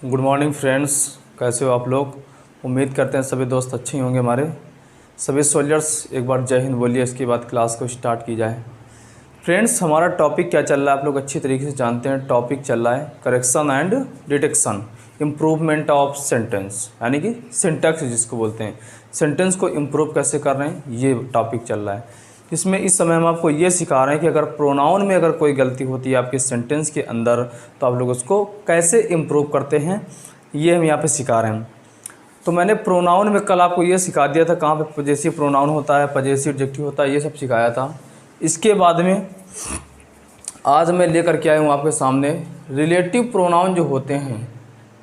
Good morning friends, कैसे हो आप लोग। उम्मीद करते हैं सभी दोस्त अच्छे ही होंगे हमारे। सभी सोल्जर्स एक बार जय हिंद बोलिए, इसके बाद क्लास को स्टार्ट की जाए। फ्रेंड्स, हमारा टॉपिक क्या चल रहा है आप लोग अच्छी तरीके से जानते हैं। टॉपिक चल रहा है correction and detection, improvement of sentence, यानी कि सिंटैक्स जिसको बोलते हैं। सेंटेंस को इम्प्रूव कैसे कर रहे हैं, ये टॉपिक चल रहा है। इसमें इस समय हम आपको ये सिखा रहे हैं कि अगर प्रोनाउन में अगर कोई गलती होती है आपके सेंटेंस के अंदर, तो आप लोग उसको कैसे इम्प्रूव करते हैं, ये हम यहाँ पे सिखा रहे हैं। तो मैंने प्रोनाउन में कल आपको ये सिखा दिया था, कहाँ पे पजेसिव प्रोनाउन होता है, पजेसिव एडजेक्टिव होता है, ये सब सिखाया था। इसके बाद में आज मैं लेकर के आया हूँ आपके सामने रिलेटिव प्रोनाउन जो होते हैं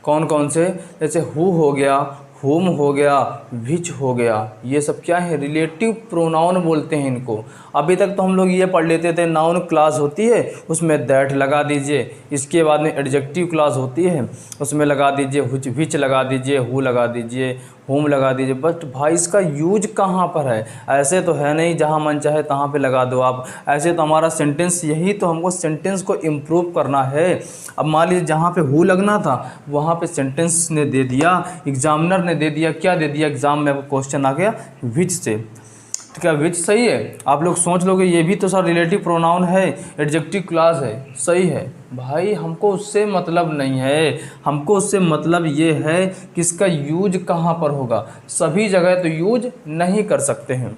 कौन कौन से, जैसे हु हो गया, होम हो गया, विच हो गया, ये सब क्या है, रिलेटिव प्रोनाउन बोलते हैं इनको। अभी तक तो हम लोग ये पढ़ लेते थे नाउन क्लास होती है उसमें दैट लगा दीजिए, इसके बाद में एडजेक्टिव क्लास होती है उसमें लगा दीजिए विच लगा दीजिए, हु लगा दीजिए, होम लगा दीजिए। बट भाई इसका यूज कहाँ पर है, ऐसे तो है नहीं जहाँ मन चाहे तहाँ पे लगा दो आप। ऐसे तो हमारा सेंटेंस, यही तो हमको सेंटेंस को इम्प्रूव करना है। अब मान लीजिए जहाँ पे हु लगना था वहाँ पे सेंटेंस ने दे दिया, एग्जामिनर ने दे दिया, क्या दे दिया, एग्जाम में आपको क्वेश्चन आ गया विच से। तो क्या विच सही है? आप लोग सोच लोगे ये भी तो सर रिलेटिव प्रोनाउन है, एडजेक्टिव क्लास है, सही है। भाई हमको उससे मतलब नहीं है, हमको उससे मतलब ये है कि इसका यूज कहाँ पर होगा। सभी जगह तो यूज नहीं कर सकते हैं।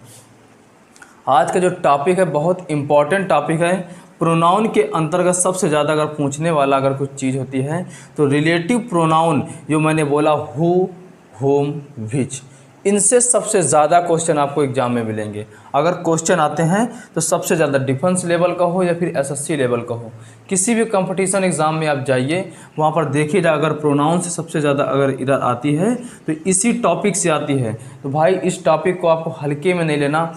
आज का जो टॉपिक है बहुत इम्पॉर्टेंट टॉपिक है। प्रोनाउन के अंतर्गत सबसे ज़्यादा अगर पूछने वाला अगर कुछ चीज़ होती है तो रिलेटिव प्रोनाउन, जो मैंने बोला हु, होम, विच, इनसे सबसे ज़्यादा क्वेश्चन आपको एग्जाम में मिलेंगे। अगर क्वेश्चन आते हैं तो सबसे ज़्यादा डिफेंस लेवल का हो या फिर एसएससी लेवल का हो, किसी भी कंपटीशन एग्ज़ाम में आप जाइए, वहाँ पर देखिएगा अगर प्रोनाउन से सबसे ज़्यादा अगर इधर आती है तो इसी टॉपिक से आती है। तो भाई इस टॉपिक को आपको हल्के में नहीं लेना।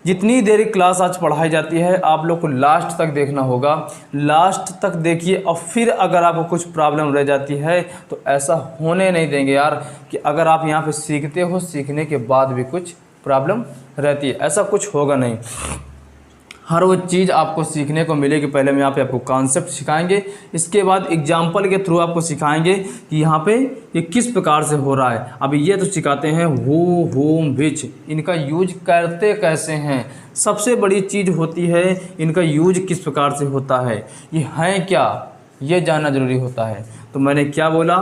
जितनी देर क्लास आज पढ़ाई जाती है आप लोग को लास्ट तक देखना होगा, लास्ट तक देखिए। और फिर अगर आपको कुछ प्रॉब्लम रह जाती है तो ऐसा होने नहीं देंगे यार कि अगर आप यहाँ पे सीखते हो, सीखने के बाद भी कुछ प्रॉब्लम रहती है, ऐसा कुछ होगा नहीं। हर वो चीज़ आपको सीखने को मिलेगी। पहले हम यहाँ पे आपको कॉन्सेप्ट सिखाएंगे, इसके बाद एग्जाम्पल के थ्रू आपको सिखाएंगे कि यहाँ पे ये किस प्रकार से हो रहा है। अभी ये तो सिखाते हैं हु, होम, विच, इनका यूज करते कैसे हैं। सबसे बड़ी चीज़ होती है इनका यूज किस प्रकार से होता है, ये हैं क्या, ये जानना ज़रूरी होता है। तो मैंने क्या बोला,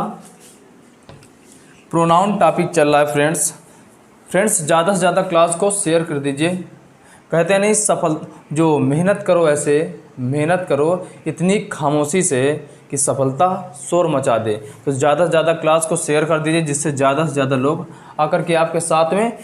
प्रोनाउन टॉपिक चल रहा है फ्रेंड्स ज़्यादा से ज़्यादा क्लास को शेयर कर दीजिए। कहते हैं नहीं सफल, जो मेहनत करो, ऐसे मेहनत करो इतनी खामोशी से कि सफलता शोर मचा दे। तो ज़्यादा से ज़्यादा क्लास को शेयर कर दीजिए जिससे ज़्यादा से ज़्यादा लोग आकर के आपके साथ में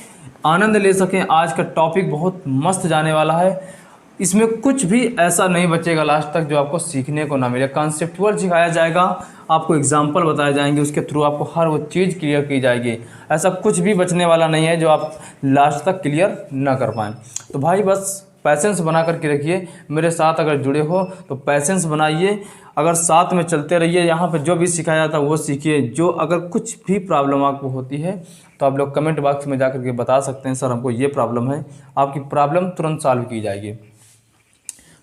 आनंद ले सकें। आज का टॉपिक बहुत मस्त जाने वाला है, इसमें कुछ भी ऐसा नहीं बचेगा लास्ट तक जो आपको सीखने को ना मिले। कॉन्सेप्चुअल सिखाया जाएगा, आपको एग्जाम्पल बताए जाएंगे, उसके थ्रू आपको हर वो चीज़ क्लियर की जाएगी। ऐसा कुछ भी बचने वाला नहीं है जो आप लास्ट तक क्लियर ना कर पाएँ। तो भाई बस पैसेंस बना करके रखिए, मेरे साथ अगर जुड़े हो तो पैसेंस बनाइए, अगर साथ में चलते रहिए। यहाँ पे जो भी सिखाया जाता है वो सीखिए। जो अगर कुछ भी प्रॉब्लम आपको होती है तो आप लोग कमेंट बॉक्स में जा करके बता सकते हैं सर हमको ये प्रॉब्लम है, आपकी प्रॉब्लम तुरंत सॉल्व की जाएगी।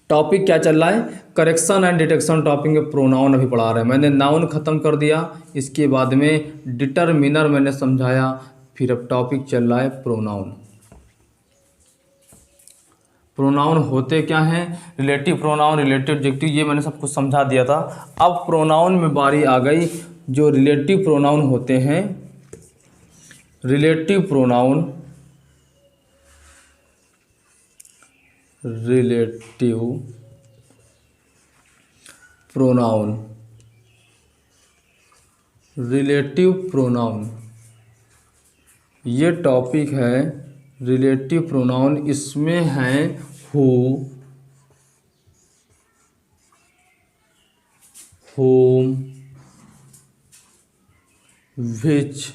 टॉपिक क्या चल रहा है, करेक्शन एंड डिटेक्शन टॉपिक में प्रोनाउन अभी पढ़ा रहे हैं। मैंने नाउन ख़त्म कर दिया, इसके बाद में डिटरमिनर मैंने समझाया, फिर अब टॉपिक चल रहा है प्रोनाउन। प्रोनाउन होते क्या हैं, रिलेटिव प्रोनाउन, रिलेटिव एडजेक्टिव, ये मैंने सब कुछ समझा दिया था। अब प्रोनाउन में बारी आ गई, जो रिलेटिव प्रोनाउन होते हैं, relative pronoun, relative pronoun, relative pronoun, ये टॉपिक है रिलेटिव प्रोनाउन। इसमें हैं हु, होम, विच।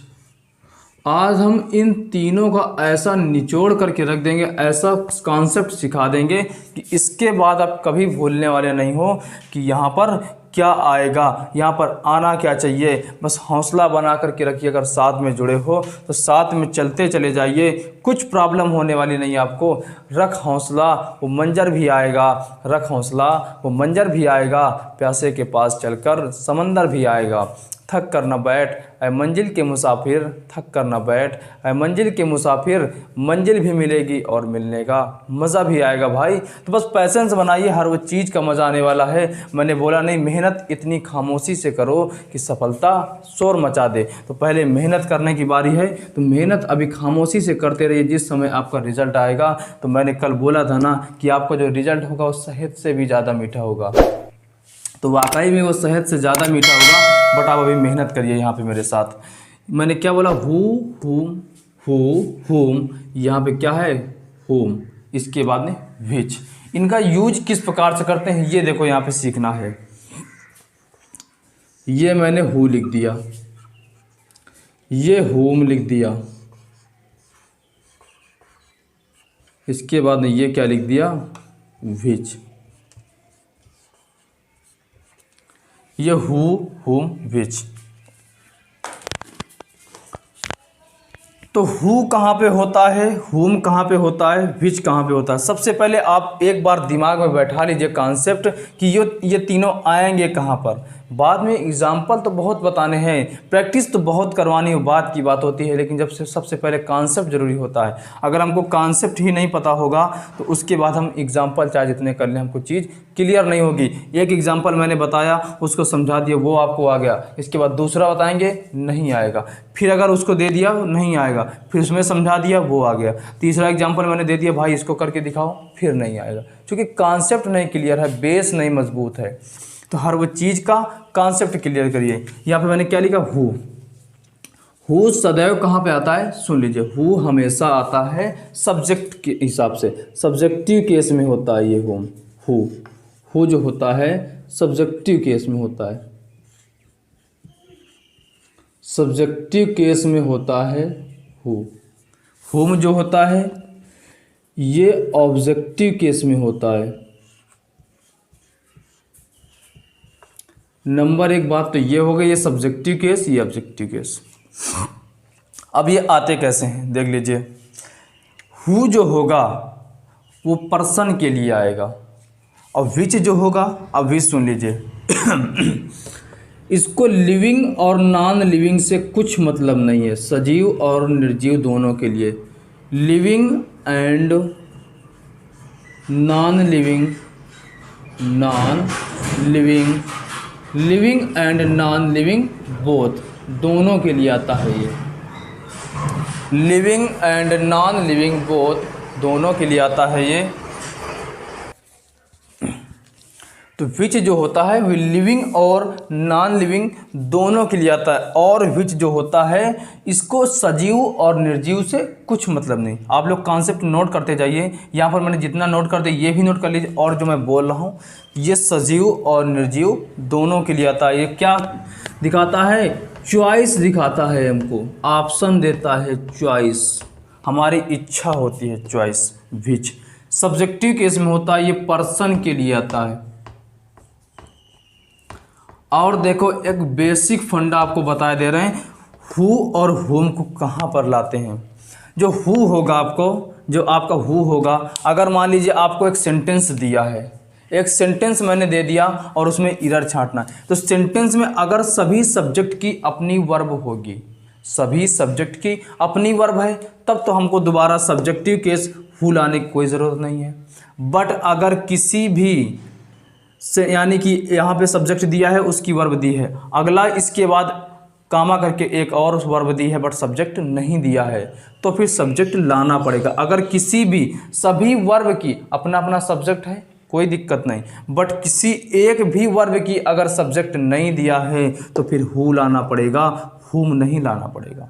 आज हम इन तीनों का ऐसा निचोड़ करके रख देंगे, ऐसा कॉन्सेप्ट सिखा देंगे कि इसके बाद आप कभी भूलने वाले नहीं हो कि यहाँ पर क्या आएगा, यहाँ पर आना क्या चाहिए। बस हौसला बना करके रखिए। अगर साथ में जुड़े हो तो साथ में चलते चले जाइए, कुछ प्रॉब्लम होने वाली नहीं है आपको। रख हौसला, वो मंजर भी आएगा, रख हौसला, वो मंजर भी आएगा, प्यासे के पास चलकर समंदर भी आएगा। थक कर न बैठ, ऐ मंजिल के मुसाफिर थक कर न बैठ, ऐ मंजिल के मुसाफिर मंजिल भी मिलेगी और मिलने का मज़ा भी आएगा भाई। तो बस पैसेंस बनाइए, हर वो चीज़ का मज़ा आने वाला है। मैंने बोला नहीं, मेहनत इतनी खामोशी से करो कि सफलता शोर मचा दे। तो पहले मेहनत करने की बारी है, तो मेहनत अभी खामोशी से करते रहिए। जिस समय आपका रिजल्ट आएगा, तो मैंने कल बोला था ना कि आपका जो रिजल्ट होगा वो शहद से भी ज़्यादा मीठा होगा। तो वाकई में वो शहद से ज़्यादा मीठा होगा। बट आप अभी मेहनत करिए यहाँ पे मेरे साथ। मैंने क्या बोला, हुम, यहाँ पे क्या है, हुम, इसके बाद में विच। इनका यूज किस प्रकार से करते हैं ये देखो, यहाँ पे सीखना है। ये मैंने हु लिख दिया, ये हुम लिख दिया, इसके बाद में ये क्या लिख दिया, विच। ये हु, हुम, विच। तो हु कहाँ पे होता है, हुम कहाँ पे होता है, विच कहाँ पे होता है। सबसे पहले आप एक बार दिमाग में बैठा लीजिए कॉन्सेप्ट कि ये तीनों आएंगे कहाँ पर। बाद में एग्जाम्पल तो बहुत बताने हैं, प्रैक्टिस तो बहुत करवानी है, बात की बात होती है, लेकिन जब से सबसे पहले कॉन्सेप्ट ज़रूरी होता है। अगर हमको कॉन्सेप्ट ही नहीं पता होगा तो उसके बाद हम एग्जाम्पल चाहे जितने कर लें, हमको चीज़ क्लियर नहीं होगी। एक एग्जाम्पल मैंने बताया, उसको समझा दिया, वो आपको आ गया, इसके बाद दूसरा बताएंगे, नहीं आएगा। फिर अगर उसको दे दिया, नहीं आएगा, फिर उसमें समझा दिया, वो आ गया। तीसरा एग्जाम्पल मैंने दे दिया, भाई इसको करके दिखाओ, फिर नहीं आएगा, क्योंकि कॉन्सेप्ट नहीं क्लियर है, बेस नहीं मजबूत है। तो हर वो चीज़ का कॉन्सेप्ट क्लियर करिए। यहाँ पे मैंने क्या लिखा, हु सदैव कहाँ पे आता है, सुन लीजिए। हु हमेशा आता है सब्जेक्ट के हिसाब से, सब्जेक्टिव केस में होता है ये हु जो होता है सब्जेक्टिव केस में होता है, सब्जेक्टिव केस में होता है हुम जो होता है ये ऑब्जेक्टिव केस में होता है। नंबर एक बात तो ये हो गई, ये सब्जेक्टिव केस, ये ऑब्जेक्टिव केस। अब ये आते कैसे हैं देख लीजिए। हु जो होगा वो पर्सन के लिए आएगा, और विच जो होगा, अब विच सुन लीजिए इसको लिविंग और नॉन लिविंग से कुछ मतलब नहीं है, सजीव और निर्जीव दोनों के लिए। Living and non living, living and non living both, दोनों के लिए आता है ये। Living and non living both, दोनों के लिए आता है ये। तो विच जो होता है वो लिविंग और नॉन लिविंग दोनों के लिए आता है, और विच जो होता है इसको सजीव और निर्जीव से कुछ मतलब नहीं। आप लोग कॉन्सेप्ट नोट करते जाइए, यहाँ पर मैंने जितना नोट कर दिया ये भी नोट कर लीजिए। और जो मैं बोल रहा हूँ ये सजीव और निर्जीव दोनों के लिए आता है। ये क्या दिखाता है, चॉइस दिखाता है, हमको ऑप्शन देता है, चॉइस, हमारी इच्छा होती है चॉइस। विच सब्जेक्टिव केस में होता है, ये पर्सन के लिए आता है। और देखो एक बेसिक फंडा आपको बता दे रहे हैं, हु और हुम को कहाँ पर लाते हैं। जो हु होगा आपको, जो आपका हु होगा, अगर मान लीजिए आपको एक सेंटेंस दिया है, एक सेंटेंस मैंने दे दिया और उसमें इरर छांटना है, तो सेंटेंस में अगर सभी सब्जेक्ट की अपनी वर्ब होगी, सभी सब्जेक्ट की अपनी वर्ब है, तब तो हमको दोबारा सब्जेक्टिव केस हु लाने की कोई ज़रूरत नहीं है। बट अगर किसी भी से, यानी कि यहाँ पे सब्जेक्ट दिया है, उसकी वर्ब दी है, अगला इसके बाद कामा करके एक और वर्ब दी है बट सब्जेक्ट नहीं दिया है, तो फिर सब्जेक्ट लाना पड़ेगा। अगर किसी भी, सभी वर्ब की अपना अपना सब्जेक्ट है, कोई दिक्कत नहीं, बट किसी एक भी वर्ब की अगर सब्जेक्ट नहीं दिया है तो फिर हु लाना पड़ेगा, हुम नहीं लाना पड़ेगा।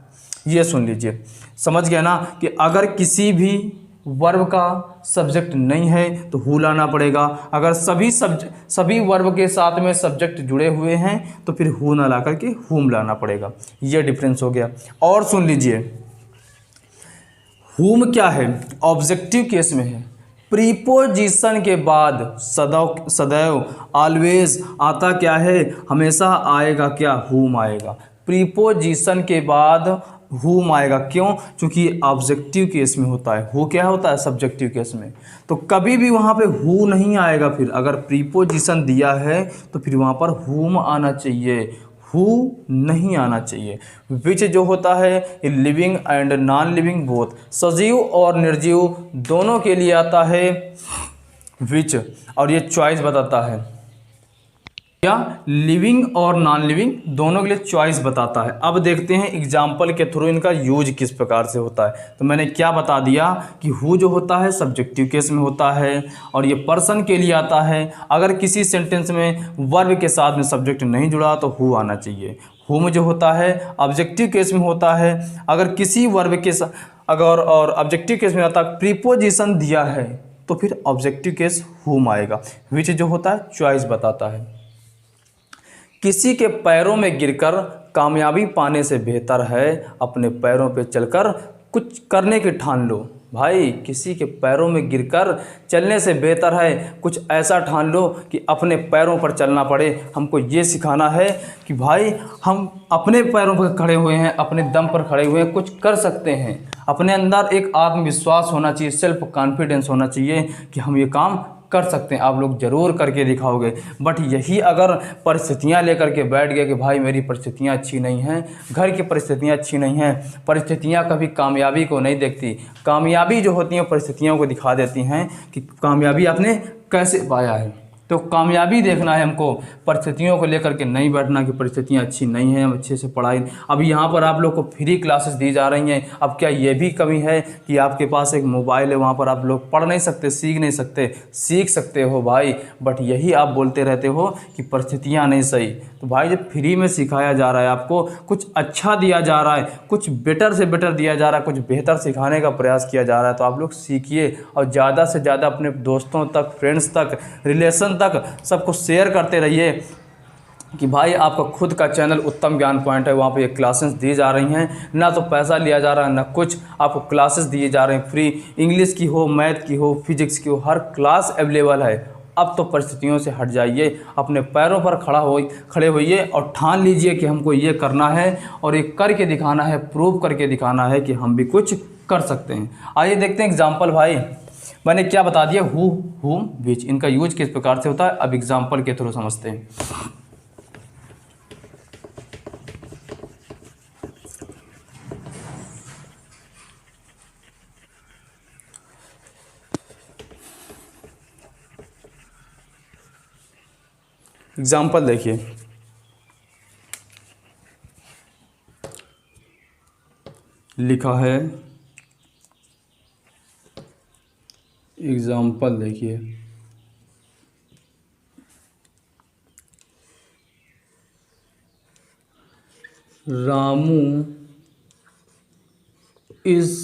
ये सुन लीजिए, समझ गया ना, कि अगर किसी भी वर्ब का सब्जेक्ट नहीं है तो हु लाना पड़ेगा। अगर सभी वर्ब के साथ में सब्जेक्ट जुड़े हुए हैं तो फिर हु ना ला करके हुम लाना पड़ेगा। ये डिफरेंस हो गया। और सुन लीजिए, हुम क्या है, ऑब्जेक्टिव केस में है। प्रीपोजिशन के बाद सदैव ऑलवेज आता क्या है, हमेशा आएगा क्या, हुम आएगा। प्रीपोजिशन के बाद हुम आएगा, क्यों, क्योंकि ऑब्जेक्टिव केस में होता है। हु क्या होता है, सब्जेक्टिव केस में, तो कभी भी वहाँ पे हु नहीं आएगा। फिर अगर प्रीपोजिशन दिया है तो फिर वहाँ पर हुम आना चाहिए, हु नहीं आना चाहिए। विच जो होता है living and non living both, सजीव और निर्जीव दोनों के लिए आता है विच, और ये चॉइस बताता है, या लिविंग और नॉन लिविंग दोनों के लिए चॉइस बताता है। अब देखते हैं एग्जाम्पल के थ्रू इनका यूज किस प्रकार से होता है। तो मैंने क्या बता दिया कि हु जो होता है सब्जेक्टिव केस में होता है और ये पर्सन के लिए आता है। अगर किसी सेंटेंस में वर्ब के साथ में सब्जेक्ट नहीं जुड़ा तो हु आना चाहिए। हुम जो होता है ऑब्जेक्टिव केस में होता है, अगर किसी वर्ब के अगर और ऑब्जेक्टिव केस में आता प्रीपोजिशन दिया है तो फिर ऑब्जेक्टिव केस हुम आएगा। विच जो होता है चॉइस बताता है। किसी के पैरों में गिरकर कामयाबी पाने से बेहतर है अपने पैरों पे चलकर कुछ करने की ठान लो। भाई किसी के पैरों में गिरकर चलने से बेहतर है कुछ ऐसा ठान लो कि अपने पैरों पर चलना पड़े। हमको ये सिखाना है कि भाई हम अपने पैरों पर खड़े हुए हैं, अपने दम पर खड़े हुए हैं, कुछ कर सकते हैं। अपने अंदर एक आत्मविश्वास होना चाहिए, सेल्फ कॉन्फिडेंस होना चाहिए कि हम ये काम कर सकते हैं। आप लोग ज़रूर करके दिखाओगे। बट यही अगर परिस्थितियां लेकर के बैठ गए कि भाई मेरी परिस्थितियां अच्छी नहीं हैं, घर की परिस्थितियां अच्छी नहीं हैं, परिस्थितियां कभी कामयाबी को नहीं देखती। कामयाबी जो होती हैं परिस्थितियों को दिखा देती हैं कि कामयाबी आपने कैसे पाया है। तो कामयाबी देखना है हमको, परिस्थितियों को लेकर के नहीं बैठना कि परिस्थितियां अच्छी नहीं हैं, हम अच्छे से पढ़ाई। अब यहाँ पर आप लोग को फ्री क्लासेस दी जा रही हैं। अब क्या ये भी कमी है कि आपके पास एक मोबाइल है, वहाँ पर आप लोग पढ़ नहीं सकते, सीख नहीं सकते? सीख सकते हो भाई, बट यही आप बोलते रहते हो कि परिस्थितियाँ नहीं सही। तो भाई जब फ्री में सिखाया जा रहा है, आपको कुछ अच्छा दिया जा रहा है, कुछ बेटर से बेटर दिया जा रहा है, कुछ बेहतर सिखाने का प्रयास किया जा रहा है, तो आप लोग सीखिए और ज़्यादा से ज़्यादा अपने दोस्तों तक, फ्रेंड्स तक, रिलेशन तक सबको शेयर करते रहिए कि भाई आपका खुद का चैनल उत्तम ज्ञान पॉइंट है। वहाँ पे ये क्लासेस दी जा रही हैं, ना तो पैसा लिया जा रहा है ना कुछ, आपको क्लासेस दिए जा रहे हैं फ्री। इंग्लिश की हो, मैथ की हो, फिजिक्स की हो, हर क्लास अवेलेबल है। अब तो परिस्थितियों से हट जाइए, अपने पैरों पर खड़े होइए और ठान लीजिए कि हमको ये करना है और ये करके दिखाना है, प्रूव करके दिखाना है कि हम भी कुछ कर सकते हैं। आइए देखते हैं एग्जाम्पल। भाई मैंने क्या बता दिया, हु, हुम, विच, इनका यूज किस प्रकार से होता है अब एग्जाम्पल के थ्रू समझते हैं। एग्जाम्पल देखिए, लिखा है, एग्जाम्पल देखिए, Ramu is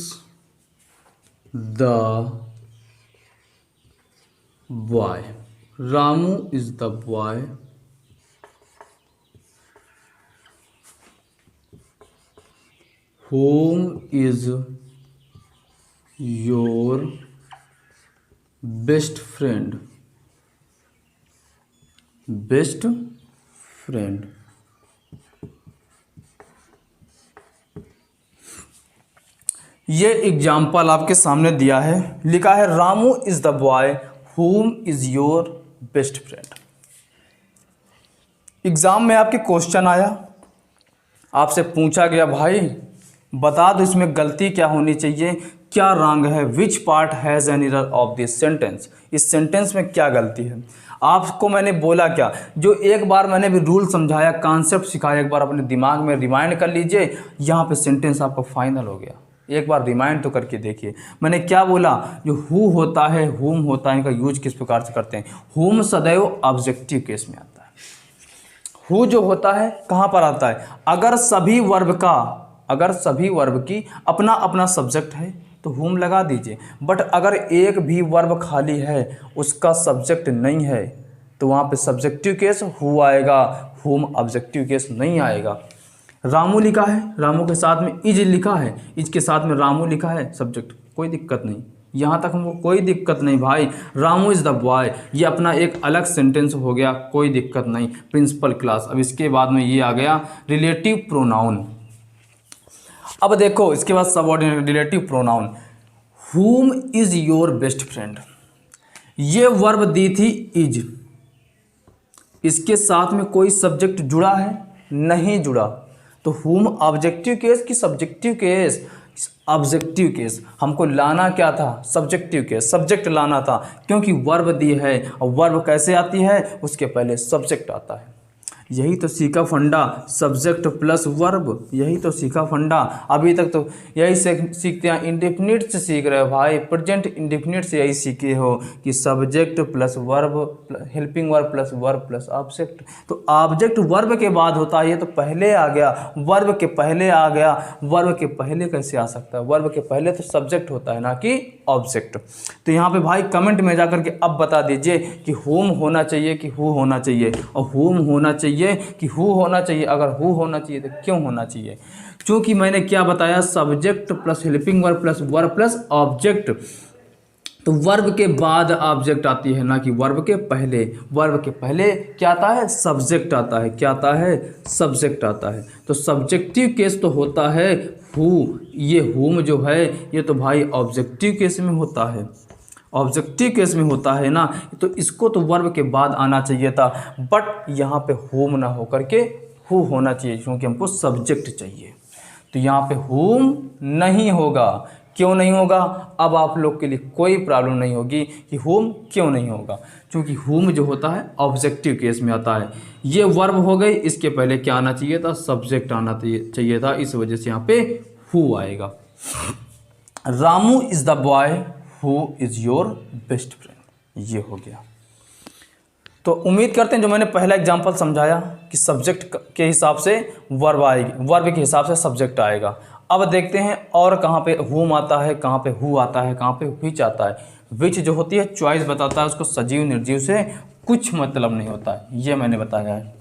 the boy. Ramu is the boy whom is your best friend? Best friend. ये एग्जाम्पल आपके सामने दिया है, लिखा है Ramu is the boy whom is your best friend. Exam में आपके क्वेश्चन आया, आपसे पूछा गया भाई बता दो इसमें गलती क्या होनी चाहिए, क्या रॉन्ग है, which part has an error of this sentence. इस सेंटेंस में क्या गलती है। आपको मैंने बोला क्या, जो एक बार मैंने भी रूल समझाया, कॉन्सेप्ट सिखाया, एक बार अपने दिमाग में रिमाइंड कर लीजिए, यहाँ पे सेंटेंस आपका फाइनल हो गया। एक बार रिमाइंड तो करके देखिए। मैंने क्या बोला, जो हु होता है, हुम होता है, इनका यूज किस प्रकार से करते हैं। हुम सदैव ऑब्जेक्टिव केस में आता है। हु जो होता है कहाँ पर आता है, अगर सभी वर्ब की अपना अपना सब्जेक्ट है तो हुम लगा दीजिए। बट अगर एक भी वर्ब खाली है, उसका सब्जेक्ट नहीं है, तो वहाँ पे सब्जेक्टिव केस हु आएगा, हुम ऑब्जेक्टिव केस नहीं आएगा। रामू लिखा है, रामू के साथ में इज लिखा है, इज के साथ में रामू लिखा है, सब्जेक्ट, कोई दिक्कत नहीं, यहाँ तक हमको कोई दिक्कत नहीं भाई। रामू इज़ द बॉय, ये अपना एक अलग सेंटेंस हो गया, कोई दिक्कत नहीं, प्रिंसिपल क्लास। अब इसके बाद में ये आ गया रिलेटिव प्रोनाउन। अब देखो इसके बाद सबऑर्डिनेट रिलेटिव प्रोनाउन। हुम इज योर बेस्ट फ्रेंड, ये वर्ब दी थी इज, इसके साथ में कोई सब्जेक्ट जुड़ा है, नहीं जुड़ा। तो whom ऑब्जेक्टिव केस कि सब्जेक्टिव केस? Objective case. हमको लाना क्या था? सब्जेक्टिव केस, सब्जेक्ट लाना था, क्योंकि वर्ब दी है और वर्ब कैसे आती है? उसके पहले सब्जेक्ट आता है। यही तो सीखा फंडा, सब्जेक्ट प्लस वर्ब, यही तो सीखा फंडा। अभी तक तो यही सीखते हैं, इंडेफिनिट से सीख रहे हो भाई, प्रेजेंट इंडेफिनिट से यही सीखे हो कि subject plus verb, helping verb plus object. तो ऑब्जेक्ट वर्ब के बाद होता है, ये तो पहले आ गया, वर्ब के पहले आ गया। वर्ब के पहले कैसे आ सकता है? वर्ब के पहले तो सब्जेक्ट होता है, ना कि ऑब्जेक्ट। तो यहाँ पे भाई कमेंट में जाकर के अब बता दीजिए कि होम होना चाहिए कि हु होना चाहिए, और होम होना चाहिए कि हु होना चाहिए। अगर हु होना चाहिए तो क्यों होना चाहिए? क्योंकि मैंने क्या बताया, subject plus helping verb plus object. तो वर्ब के बाद ऑब्जेक्ट आती है, ना कि वर्ब के पहले। वर्ब के पहले क्या आता है? सब्जेक्ट आता है। क्या आता है? सब्जेक्ट आता है। तो सब्जेक्टिव केस तो होता है हु। ये हुम जो है ये तो भाई ऑब्जेक्टिव केस में होता है, ऑब्जेक्टिव केस में होता है ना। तो इसको तो वर्ब के बाद आना चाहिए था, बट यहाँ पे होम ना होकर के हु होना चाहिए, क्योंकि हमको सब्जेक्ट चाहिए। तो यहाँ पे होम नहीं होगा। क्यों नहीं होगा? अब आप लोग के लिए कोई प्रॉब्लम नहीं होगी कि होम क्यों नहीं होगा, क्योंकि होम जो होता है ऑब्जेक्टिव केस में आता है। ये वर्ब हो गई, इसके पहले क्या आना चाहिए था? सब्जेक्ट आना चाहिए था, इस वजह से यहाँ पे हु आएगा। Ramu is the boy who is your best friend, ये हो गया। तो उम्मीद करते हैं जो मैंने पहला एग्जांपल समझाया कि सब्जेक्ट के हिसाब से वर्ब आएगी, वर्ब के हिसाब से सब्जेक्ट आएगा। अब देखते हैं और कहाँ पे हुम आता है, कहाँ पे हु आता है, कहाँ पे व्हिच आता है। व्हिच जो होती है चॉइस बताता है, उसको सजीव निर्जीव से कुछ मतलब नहीं होता है, ये मैंने बताया है।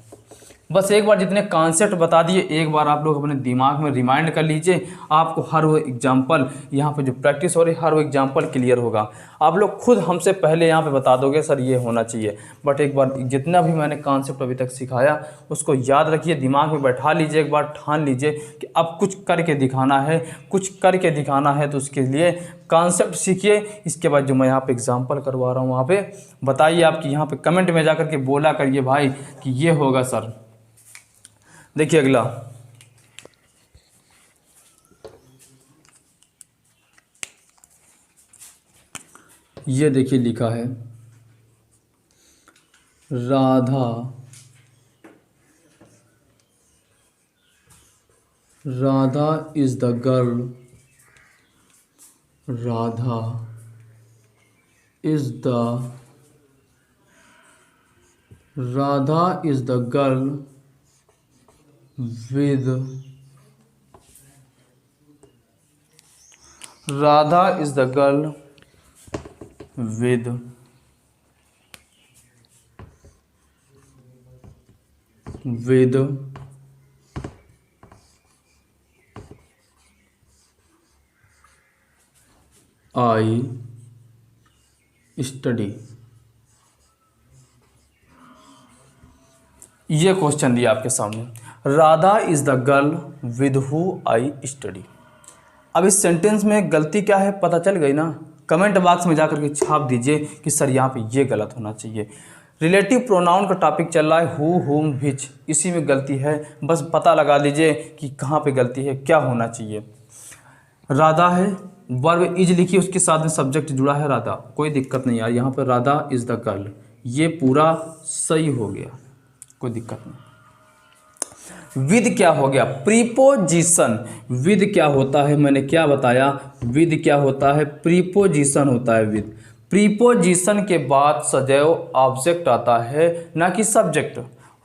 बस एक बार जितने कॉन्सेप्ट बता दिए, एक बार आप लोग अपने दिमाग में रिमाइंड कर लीजिए, आपको हर वो एग्जाम्पल यहाँ पे जो प्रैक्टिस हो रही है हर वो एग्जाम्पल क्लियर होगा। आप लोग खुद हमसे पहले यहाँ पे बता दोगे सर ये होना चाहिए, बट एक बार जितना भी मैंने कॉन्सेप्ट अभी तक सिखाया उसको याद रखिए, दिमाग में बैठा लीजिए, एक बार ठान लीजिए कि अब कुछ करके दिखाना है, कुछ करके दिखाना है। तो उसके लिए कॉन्सेप्ट सीखिए। इसके बाद जो मैं यहाँ पे एग्जाम्पल करवा रहा हूँ वहाँ पे बताइए, आपकी यहाँ पे कमेंट में जा कर के बोला करिए भाई कि ये होगा सर। देखिए अगला, ये देखिए लिखा है Radha is the girl, Radha is the girl with Radha is the girl with I study। ये क्वेश्चन दिया आपके सामने, Radha is the girl with who I study. अब इस सेंटेंस में गलती क्या है पता चल गई ना? कमेंट बॉक्स में जाकर के छाप दीजिए कि सर यहाँ पे ये गलत होना चाहिए। रिलेटिव प्रोनाउन का टॉपिक चल रहा है, हु हुम व्हिच, इसी में गलती है। बस पता लगा लीजिए कि कहाँ पे गलती है, क्या होना चाहिए। राधा है, वर्ब इज लिखी, उसके साथ में सब्जेक्ट जुड़ा है राधा, कोई दिक्कत नहीं यार। यहाँ पर राधा इज द गर्ल, ये पूरा सही हो गया, कोई दिक्कत नहीं। विद क्या हो गया? प्रीपोजिशन। विद क्या होता है? मैंने क्या बताया? विद क्या होता है? प्रीपोजिशन होता है विद। प्रीपोजिशन के बाद सदैव ऑब्जेक्ट आता है, ना कि सब्जेक्ट।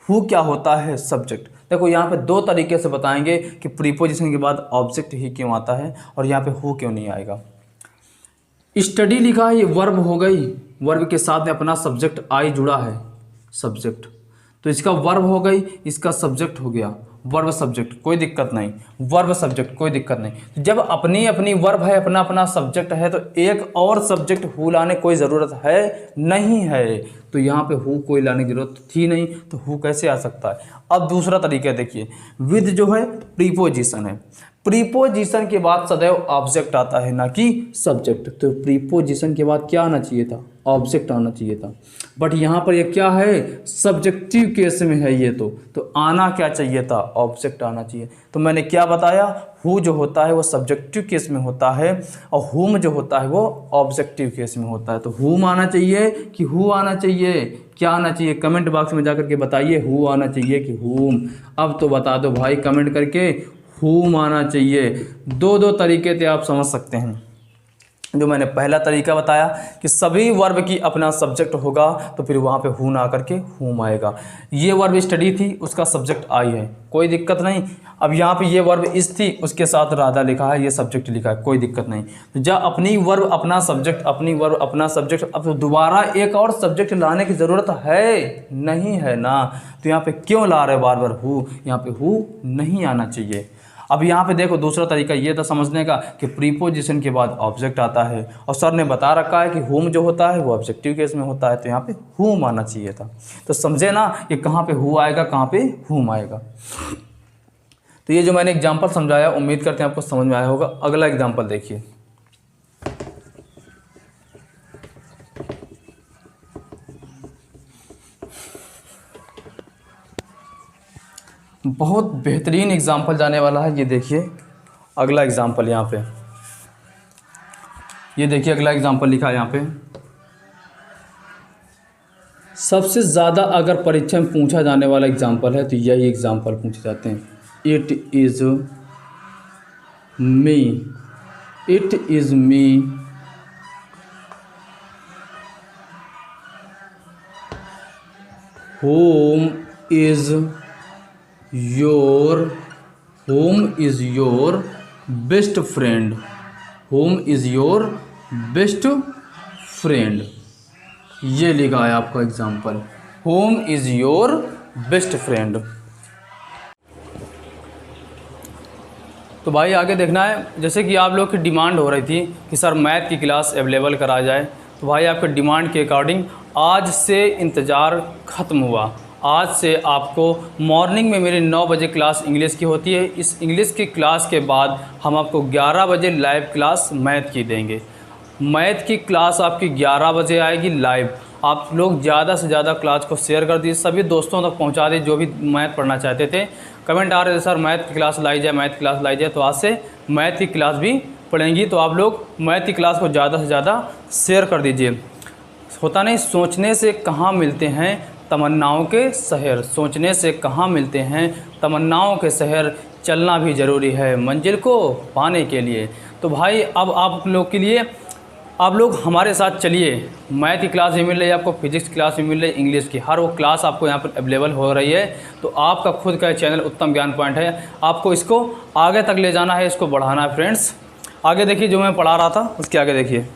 हु क्या होता है? सब्जेक्ट। देखो यहाँ पे दो तरीके से बताएंगे कि प्रीपोजिशन के बाद ऑब्जेक्ट ही क्यों आता है और यहाँ पे हु क्यों नहीं आएगा। स्टडी लिखा है, ये वर्ब हो गई, वर्ब के साथ में अपना सब्जेक्ट आई जुड़ा है, सब्जेक्ट। तो इसका वर्ब हो गई, इसका सब्जेक्ट हो गया, वर्ब सब्जेक्ट, कोई दिक्कत नहीं। वर्ब सब्जेक्ट कोई दिक्कत नहीं। तो जब अपनी अपनी वर्ब है, अपना अपना सब्जेक्ट है, तो एक और सब्जेक्ट हु लाने कोई ज़रूरत है नहीं है। तो यहाँ पे हु कोई लाने की जरूरत थी नहीं, तो हु कैसे आ सकता है? अब दूसरा तरीका देखिए, विद जो है प्रीपोजिशन है। प्रीपोजिशन के बाद सदैव ऑब्जेक्ट आता है, ना कि सब्जेक्ट। तो प्रीपोजिशन के बाद क्या आना चाहिए था? ऑब्जेक्ट आना चाहिए था। बट यहाँ पर ये क्या है? सब्जेक्टिव केस में है ये तो आना क्या चाहिए था? ऑब्जेक्ट आना चाहिए। तो मैंने क्या बताया? हु जो होता है वो सब्जेक्टिव केस में होता है और हुम जो होता है वो ऑब्जेक्टिव केस में होता है। तो हुम आना चाहिए कि हु आना चाहिए? क्या आना चाहिए? कमेंट बॉक्स में जाकर के बताइए, हु आना चाहिए कि हुम। अब तो बता दो भाई कमेंट करके, हुम आना चाहिए। दो तरीके से आप समझ सकते हैं। जो मैंने पहला तरीका बताया कि सभी वर्ब की अपना सब्जेक्ट होगा तो फिर वहाँ पे हु ना करके हुम आएगा। ये वर्ब स्टडी थी, उसका सब्जेक्ट आई है, कोई दिक्कत नहीं। अब यहाँ पे ये वर्ब इस थी, उसके साथ राधा लिखा है, ये सब्जेक्ट लिखा है, कोई दिक्कत नहीं। तो जब अपनी वर्ब अपना सब्जेक्ट, अपनी वर्ब अपना सब्जेक्ट, अब तो दोबारा एक और सब्जेक्ट लाने की ज़रूरत है नहीं है ना? तो यहाँ पे क्यों ला रहे बार बार हु? यहाँ पे हु नहीं आना चाहिए। अब यहाँ पे देखो दूसरा तरीका ये था समझने का कि प्रीपोजिशन के बाद ऑब्जेक्ट आता है और सर ने बता रखा है कि हुम जो होता है वो ऑब्जेक्टिव केस में होता है, तो यहाँ पे हुम आना चाहिए था। तो समझे ना कि कहाँ पे हु आएगा, कहाँ पे हुम आएगा। तो ये जो मैंने एग्जाम्पल समझाया, उम्मीद करते हैं आपको समझ में आया होगा। अगला एग्जाम्पल देखिए। बहुत बेहतरीन एग्जाम्पल जाने वाला है, ये देखिए अगला एग्जाम्पल। यहाँ पे ये देखिए अगला एग्जाम्पल लिखा है यहाँ पे। सबसे ज़्यादा अगर परीक्षा में पूछा जाने वाला एग्जाम्पल है तो यही एग्जाम्पल पूछे जाते हैं। It is me, it is me, home is your, home is your best friend, home is your best friend. ये लिखा है आपका example, home is your best friend. तो भाई आगे देखना है, जैसे कि आप लोग की डिमांड हो रही थी कि सर मैथ की क्लास अवेलेबल करा जाए, तो भाई आपके डिमांड के अकॉर्डिंग आज से इंतज़ार ख़त्म हुआ। आज से आपको मॉर्निंग में मेरी 9 बजे क्लास इंग्लिश की होती है। इस इंग्लिश की क्लास के बाद हम आपको 11 बजे लाइव क्लास मैथ की देंगे। मैथ की क्लास आपकी 11 बजे आएगी लाइव। आप लोग ज़्यादा से ज़्यादा क्लास को शेयर कर दीजिए, सभी दोस्तों तक पहुंचा दीजिए जो भी मैथ पढ़ना चाहते थे। कमेंट आ रहे थे सर मैथ की क्लास लाई जाए, मैथ की क्लास लाई जाए, तो आज से मैथ की क्लास भी पढ़ेंगी। तो आप लोग मैथ की क्लास को ज़्यादा से ज़्यादा शेयर कर दीजिए। होता नहीं, सोचने से कहाँ मिलते हैं तमन्नाओं के शहर, सोचने से कहाँ मिलते हैं तमन्नाओं के शहर, चलना भी ज़रूरी है मंजिल को पाने के लिए। तो भाई अब आप लोग के लिए, आप लोग हमारे साथ चलिए। मैथ की क्लास भी मिल रही है आपको, फिजिक्स की क्लास भी मिल रही है, इंग्लिश की, हर वो क्लास आपको यहाँ पर अवेलेबल हो रही है। तो आपका खुद का चैनल उत्तम ज्ञान पॉइंट है, आपको इसको आगे तक ले जाना है, इसको बढ़ाना है फ्रेंड्स। आगे देखिए जो मैं पढ़ा रहा था उसके आगे देखिए।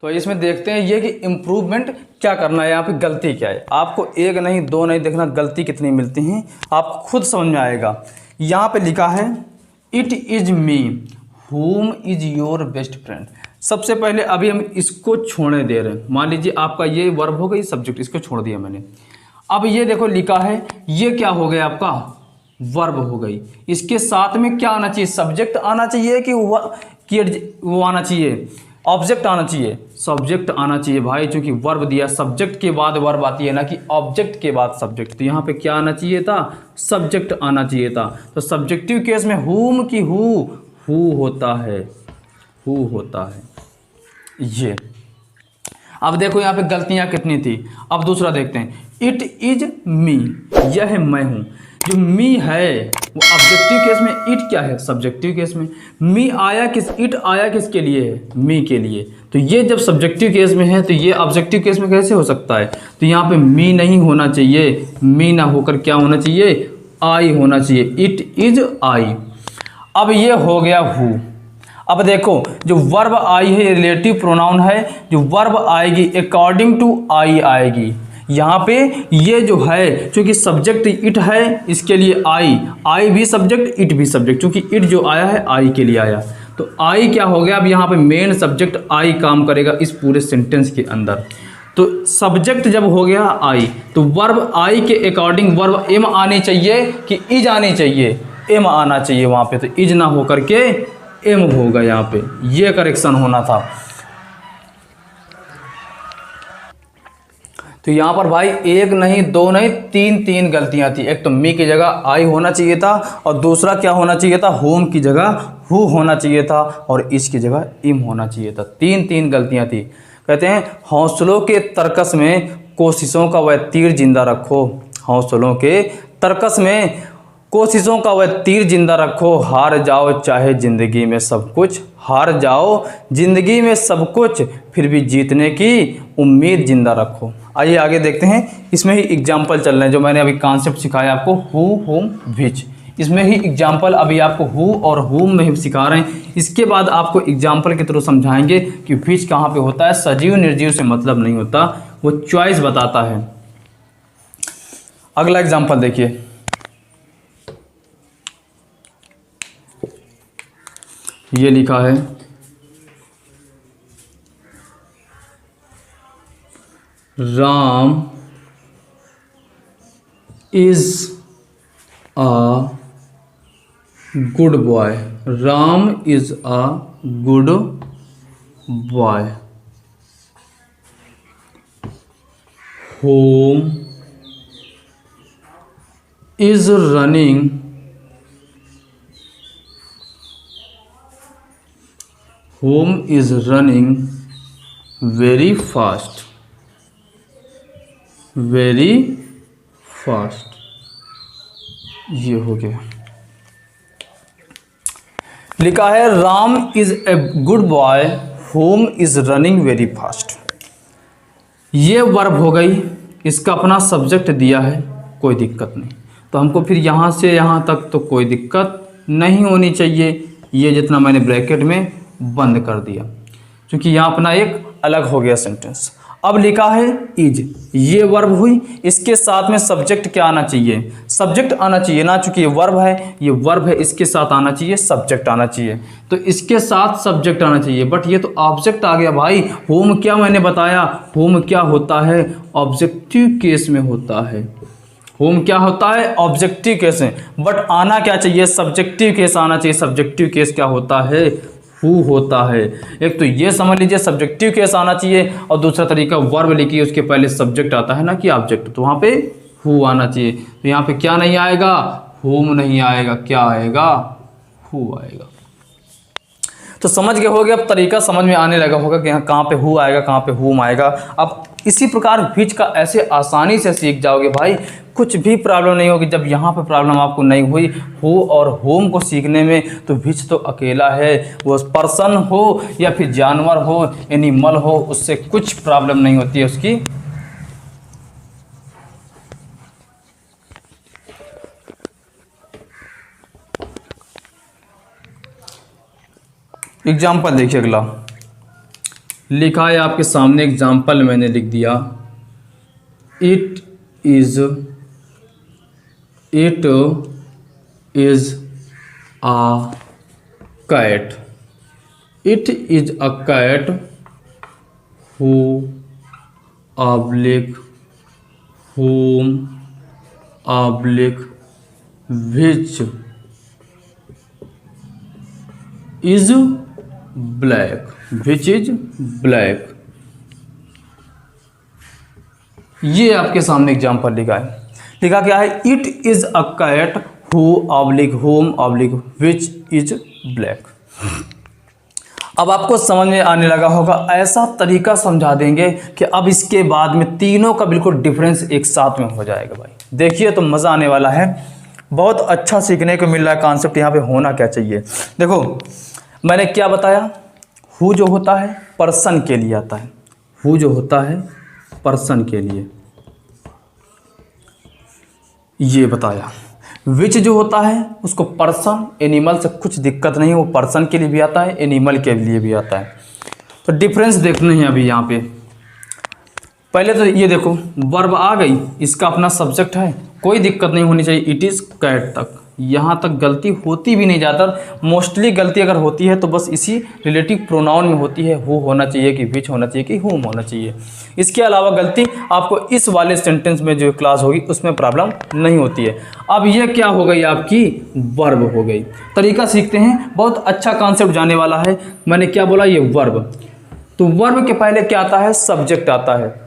तो इसमें देखते हैं ये कि इम्प्रूवमेंट क्या करना है, यहाँ पे गलती क्या है। आपको एक नहीं दो नहीं देखना, गलती कितनी मिलती हैं आपको खुद समझ में आएगा। यहाँ पे लिखा है it is me, home is your best friend. सबसे पहले अभी हम इसको छोड़ने दे रहे हैं। मान लीजिए आपका ये वर्ब हो गई सब्जेक्ट, इसको छोड़ दिया मैंने। अब ये देखो लिखा है, ये क्या हो गया आपका वर्ब हो गई। इसके साथ में क्या आना चाहिए? सब्जेक्ट आना चाहिए कि वो आना चाहिए, ऑब्जेक्ट आना चाहिए? सब्जेक्ट आना चाहिए भाई, चूंकि वर्ब दिया, सब्जेक्ट के बाद वर्ब आती है ना कि ऑब्जेक्ट के बाद सब्जेक्ट। तो यहाँ पे क्या आना चाहिए था? सब्जेक्ट आना चाहिए था। तो सब्जेक्टिव केस में हुम की हु होता है, हु होता है ये। अब देखो यहाँ पे गलतियाँ कितनी थी। अब दूसरा देखते हैं, इट इज मी, यह है मैं हूँ। जो मी है वो ऑब्जेक्टिव केस में, इट क्या है? सब्जेक्टिव केस में। मी आया किस, इट आया किसके लिए है? मी के लिए। तो ये जब सब्जेक्टिव केस में है तो ये ऑब्जेक्टिव केस में कैसे हो सकता है? तो यहाँ पे मी नहीं होना चाहिए, मी ना होकर क्या होना चाहिए? आई होना चाहिए, इट इज आई। अब ये हो गया हु। अब देखो जो वर्ब आई है ये रिलेटिव प्रोनाउन है, जो वर्ब आएगी अकॉर्डिंग टू आई आएगी। यहाँ पे ये जो है क्योंकि सब्जेक्ट इट है, इसके लिए आई भी सब्जेक्ट, इट भी सब्जेक्ट, क्योंकि इट जो आया है आई के लिए आया। तो आई क्या हो गया? अब यहाँ पे मेन सब्जेक्ट आई काम करेगा इस पूरे सेंटेंस के अंदर। तो सब्जेक्ट जब हो गया आई, तो वर्ब आई के अकॉर्डिंग वर्ब एम आनी चाहिए कि इज आनी चाहिए? एम आना चाहिए वहाँ पे, तो इज ना हो करके एम होगा यहाँ पे, ये करेक्शन होना था। तो यहाँ पर भाई एक नहीं दो नहीं तीन गलतियाँ थी। एक तो मी की जगह आई होना चाहिए था, और दूसरा क्या होना चाहिए था, होम की जगह हु होना चाहिए था, और इस की जगह इम होना चाहिए था। तीन गलतियाँ थी। कहते हैं हौसलों के तर्कस में कोशिशों का वह तीर जिंदा रखो, हौसलों के तर्कस में कोशिशों का वह तीर जिंदा रखो, हार जाओ चाहे ज़िंदगी में सब कुछ, हार जाओ ज़िंदगी में सब कुछ, फिर भी जीतने की उम्मीद जिंदा रखो। आइए आगे देखते हैं, इसमें ही एग्जाम्पल चल रहे हैं जो मैंने अभी कॉन्सेप्ट सिखाया आपको, हु होम विच, इसमें ही एग्जाम्पल अभी आपको हु और होम में ही सिखा रहे हैं। इसके बाद आपको एग्जाम्पल के थ्रू समझाएंगे कि विच कहाँ पे होता है, सजीव निर्जीव से मतलब नहीं होता, वो चॉइस बताता है। अगला एग्जाम्पल देखिए, ये लिखा है Ram is a good boy, Ram is a good boy, home is running home is running very fast, very fast, ये हो गया। लिखा है Ram is a good boy, home is running very fast. ये वर्ब हो गई, इसका अपना सब्जेक्ट दिया है, कोई दिक्कत नहीं। तो हमको फिर यहाँ से यहाँ तक तो कोई दिक्कत नहीं होनी चाहिए, ये जितना मैंने ब्रैकेट में बंद कर दिया, क्योंकि यहाँ अपना एक अलग हो गया सेंटेंस। अब लिखा है इज, ये वर्ब हुई, इसके साथ में सब्जेक्ट क्या आना चाहिए, सब्जेक्ट आना चाहिए ना, चूंकि ये वर्ब है, ये वर्ब है, इसके साथ आना चाहिए सब्जेक्ट आना चाहिए, तो इसके साथ सब्जेक्ट आना चाहिए। बट ये तो ऑब्जेक्ट आ गया भाई। होम क्या मैंने बताया, होम क्या होता है, ऑब्जेक्टिव केस में होता है। होम क्या होता है, ऑब्जेक्टिव केस में, बट आना क्या चाहिए, सब्जेक्टिव केस आना चाहिए। सब्जेक्टिव केस क्या होता है, हु होता है। एक तो ये समझ लीजिए सब्जेक्टिव केस आना चाहिए, और दूसरा तरीका वर्ब लिखिए, उसके पहले सब्जेक्ट आता है ना कि ऑब्जेक्ट, तो वहाँ पे हु आना चाहिए। तो यहाँ पे क्या नहीं आएगा, होम नहीं आएगा, क्या आएगा, हु आएगा। तो समझ गए होगे, अब तरीका समझ में आने लगा होगा कि यहाँ कहाँ पे हु आएगा, कहाँ पे होम आएगा। अब इसी प्रकार विच का ऐसे आसानी से सीख जाओगे भाई, कुछ भी प्रॉब्लम नहीं होगी। जब यहाँ पे प्रॉब्लम आपको नहीं हुई हु और होम को सीखने में, तो विच तो अकेला है, वो पर्सन हो या फिर जानवर हो, एनिमल हो, उससे कुछ प्रॉब्लम नहीं होती है उसकी। एग्जाम्पल देखिए, अगला लिखा है आपके सामने, एग्जाम्पल मैंने लिख दिया, it is a cat, it is a cat who oblique whom oblique which is black, which is black. ये आपके सामने एग्जाम्पल लिखा है। लिखा क्या है, it is a cat who oblique whom oblique which is black. अब आपको समझ में आने लगा होगा, ऐसा तरीका समझा देंगे कि अब इसके बाद में तीनों का बिल्कुल डिफरेंस एक साथ में हो जाएगा भाई। देखिए तो मज़ा आने वाला है, बहुत अच्छा सीखने को मिल रहा है। कॉन्सेप्ट यहाँ पे होना क्या चाहिए, देखो मैंने क्या बताया, हु जो होता है पर्सन के लिए आता है, हु जो होता है पर्सन के लिए, ये बताया। विच जो होता है उसको पर्सन एनिमल से कुछ दिक्कत नहीं, वो पर्सन के लिए भी आता है, एनिमल के लिए भी आता है। तो डिफरेंस देखने हैं अभी यहाँ पे। पहले तो ये देखो वर्ब आ गई, इसका अपना सब्जेक्ट है, कोई दिक्कत नहीं होनी चाहिए, इट इज़ कैट तक। यहाँ तक गलती होती भी नहीं ज़्यादातर। मोस्टली गलती अगर होती है तो बस इसी रिलेटिव प्रोनाउन में होती है, हु होना चाहिए कि विच होना चाहिए कि हुम होना चाहिए। इसके अलावा गलती आपको इस वाले सेंटेंस में जो क्लास होगी उसमें प्रॉब्लम नहीं होती है। अब ये क्या हो गई आपकी वर्ब हो गई। तरीका सीखते हैं, बहुत अच्छा कॉन्सेप्ट जाने वाला है। मैंने क्या बोला, ये वर्ब। तो वर्ब के पहले क्या आता है, सब्जेक्ट आता है।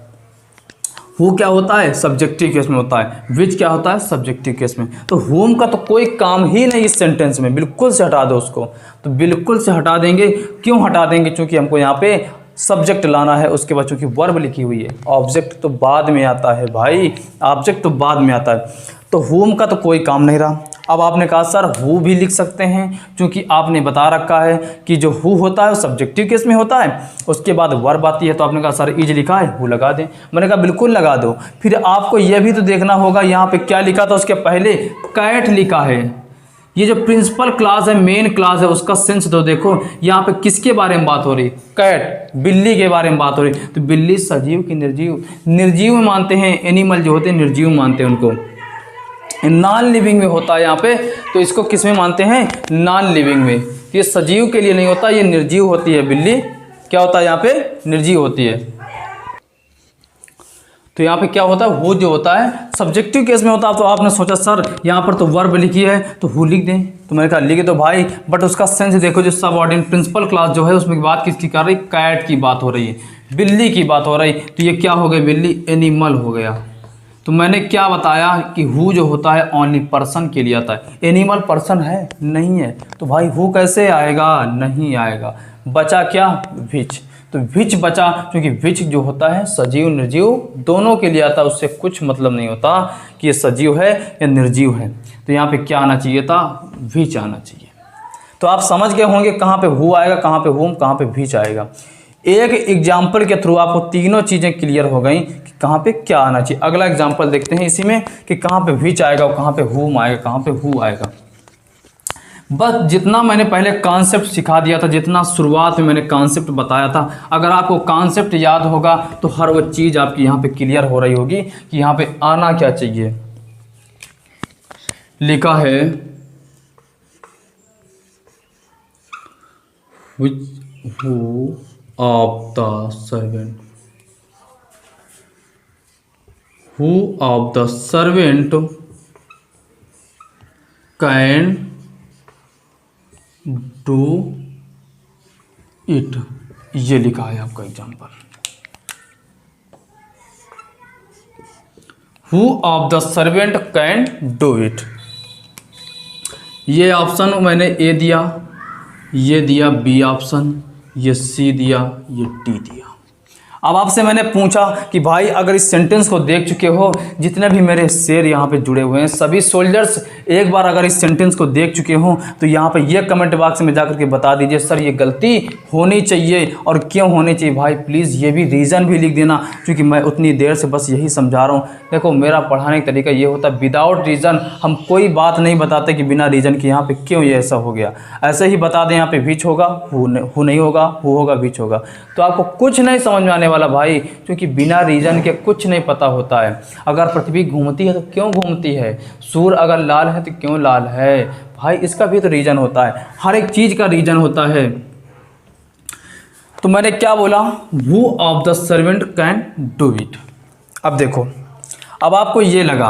हु क्या होता है, सब्जेक्टिव केस में होता है। विच क्या होता है, सब्जेक्टिव केस में। तो हुम का तो कोई काम ही नहीं इस सेंटेंस में, बिल्कुल से हटा दो उसको। तो बिल्कुल से हटा देंगे। क्यों हटा देंगे, क्योंकि हमको यहाँ पे सब्जेक्ट लाना है। उसके बाद चूँकि वर्ब लिखी हुई है, ऑब्जेक्ट तो बाद में आता है भाई, ऑब्जेक्ट तो बाद में आता है। तो हुम का तो कोई काम नहीं रहा। अब आपने कहा सर हु भी लिख सकते हैं, क्योंकि आपने बता रखा है कि जो हु होता है वो सब्जेक्टिव केस में होता है, उसके बाद वर्ब आती है। तो आपने कहा सर इज लिखा है, हु लगा दें। मैंने कहा बिल्कुल लगा दो। फिर आपको यह भी तो देखना होगा यहाँ पे क्या लिखा था, उसके पहले कैट लिखा है। ये जो प्रिंसिपल क्लास है, मेन क्लास है, उसका सेंस तो देखो। यहाँ पे किसके बारे में बात हो रही, कैट, बिल्ली के बारे में बात हो रही। तो बिल्ली सजीव की निर्जीव, निर्जीव मानते हैं। एनिमल जो होते हैं निर्जीव मानते हैं उनको, नॉन लिविंग में होता है यहाँ पे। तो इसको किस में मानते हैं, नॉन लिविंग में। ये सजीव के लिए नहीं होता, ये निर्जीव होती है। बिल्ली क्या होता है यहाँ पे, निर्जीव होती है। तो यहाँ पे क्या होता है, हु जो होता है सब्जेक्टिव केस में होता है। तो आपने सोचा सर यहाँ पर तो वर्ब लिखी है तो हु लिख दें। तो मैंने कहा लिखे तो भाई, बट उसका सेंस देखो। जो सबऑर्डिनेट प्रिंसिपल क्लास जो है उसमें बात किसकी कर रही, कैट की बात हो रही है, बिल्ली की बात हो रही। तो ये क्या हो गया, बिल्ली एनिमल हो गया। तो मैंने क्या बताया कि हु जो होता है ओनली पर्सन के लिए आता है। एनिमल पर्सन है नहीं है, तो भाई हु कैसे आएगा, नहीं आएगा। बचा क्या, विच। तो विच बचा, क्योंकि विच जो होता है सजीव निर्जीव दोनों के लिए आता है। उससे कुछ मतलब नहीं होता कि ये सजीव है या निर्जीव है। तो यहाँ पे क्या आना चाहिए था, विच आना चाहिए। तो आप समझ गए होंगे कहाँ पे हु आएगा, कहाँ पे हुम, कहाँ पे विच आएगा। एक एग्जाम्पल के थ्रू आपको तीनों चीज़ें क्लियर हो गई कि कहाँ पे क्या आना चाहिए। अगला एग्जाम्पल देखते हैं इसी में कि कहाँ पे विच आएगा और कहाँ पे हुम आएगा, कहाँ पे हु आएगा। बस जितना मैंने पहले कॉन्सेप्ट सिखा दिया था, जितना शुरुआत में मैंने कॉन्सेप्ट बताया था, अगर आपको कॉन्सेप्ट याद होगा तो हर वो चीज़ आपकी यहाँ पे क्लियर हो रही होगी कि यहाँ पे आना क्या चाहिए। लिखा है who of the servant, who of the servant can do it। ये लिखा है आपका example, who of the servant can do it। ये ऑप्शन मैंने ए दिया, ये दिया बी ऑप्शन, ये सी दिया, ये डी दिया। अब आपसे मैंने पूछा कि भाई अगर इस सेंटेंस को देख चुके हो, जितने भी मेरे शेर यहाँ पे जुड़े हुए हैं सभी सोल्जर्स, एक बार अगर इस सेंटेंस को देख चुके हो तो यहाँ पे ये कमेंट बॉक्स में जाकर के बता दीजिए सर ये गलती होनी चाहिए और क्यों होनी चाहिए। भाई प्लीज़ ये भी रीज़न भी लिख देना, क्योंकि मैं उतनी देर से बस यही समझा रहा हूँ। देखो मेरा पढ़ाने का तरीका ये होता है, विदाउट रीज़न हम कोई बात नहीं बताते कि बिना रीज़न के यहाँ पे क्यों ये ऐसा हो गया। ऐसे ही बता दें यहाँ पे विच होगा, हु नहीं होगा, हु होगा विच होगा, तो आपको कुछ नहीं समझ में आने वाला भाई, क्योंकि बिना रीज़न के कुछ नहीं पता होता है। अगर पृथ्वी घूमती है तो क्यों घूमती है, सूर्य अगर लाल है तो क्यों लाल है, भाई इसका भी तो रीज़न होता है, हर एक चीज़ का रीज़न होता है। तो मैंने क्या बोला, who of the servant can do it. अब देखो, अब आपको ये लगा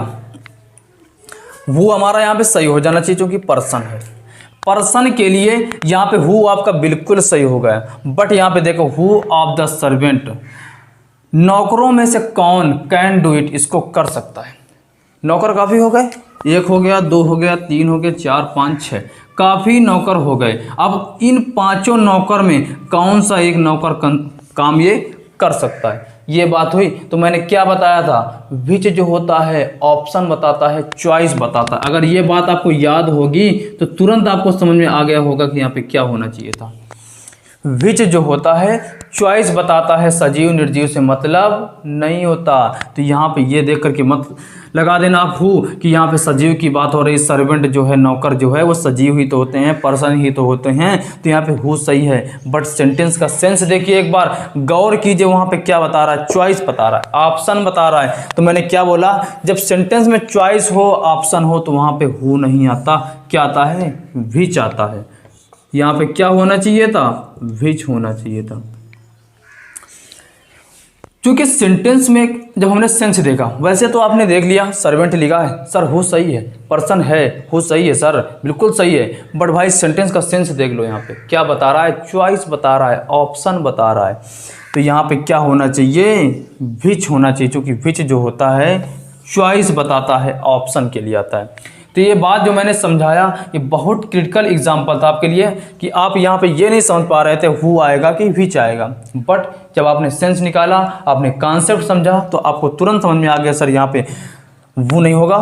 हु हमारा यहाँ पे सही हो जाना चाहिए क्योंकि पर्सन है। पर्सन के लिए यहाँ पे हु आपका बिल्कुल सही हो गया, बट यहाँ पे देखो हु ऑफ द सर्वेंट, नौकरों में से कौन कैन डू इट, इसको कर सकता है। नौकर काफ़ी हो गए, एक हो गया, दो हो गया, तीन हो गए, चार, पाँच, छः, काफ़ी नौकर हो गए। अब इन पांचों नौकर में कौन सा एक नौकर काम ये कर सकता है, ये बात हुई। तो मैंने क्या बताया था, विच जो होता है ऑप्शन बताता है, चॉइस बताता है। अगर ये बात आपको याद होगी तो तुरंत आपको समझ में आ गया होगा कि यहाँ पे क्या होना चाहिए था। विच जो होता है चॉइस बताता है, सजीव निर्जीव से मतलब नहीं होता। तो यहाँ पे ये देख करके मत लगा देना आप हु कि यहाँ पे सजीव की बात हो रही, सर्वेंट जो है, नौकर जो है वो सजीव ही तो होते हैं, पर्सन ही तो होते हैं, तो यहाँ पे हु सही है। बट सेंटेंस का सेंस देखिए, एक बार गौर कीजिए, वहाँ पे क्या बता रहा है, चॉइस बता रहा है, ऑप्शन बता रहा है। तो मैंने क्या बोला, जब सेंटेंस में चॉइस हो, ऑप्शन हो, तो वहाँ पे हु नहीं आता, क्या आता है, विच आता है। यहाँ पे क्या होना चाहिए था, विच होना चाहिए था। क्योंकि सेंटेंस में जब हमने सेंस देखा, वैसे तो आपने देख लिया सर्वेंट लिखा है सर, हु सही है, पर्सन है, हु सही है सर, बिल्कुल सही है। बट भाई सेंटेंस का सेंस देख लो, यहाँ पे क्या बता रहा है, चॉइस बता रहा है, ऑप्शन बता रहा है। तो यहाँ पे क्या होना चाहिए, विच होना चाहिए, क्योंकि विच जो होता है चॉइस बताता है, ऑप्शन के लिए आता है। तो ये बात जो मैंने समझाया, ये बहुत क्रिटिकल एग्जाम्पल था आपके लिए कि आप यहाँ पे ये नहीं समझ पा रहे थे हु आएगा कि विच आएगा। बट जब आपने सेंस निकाला, आपने कॉन्सेप्ट समझा, तो आपको तुरंत समझ में आ गया सर यहाँ पे वो नहीं होगा।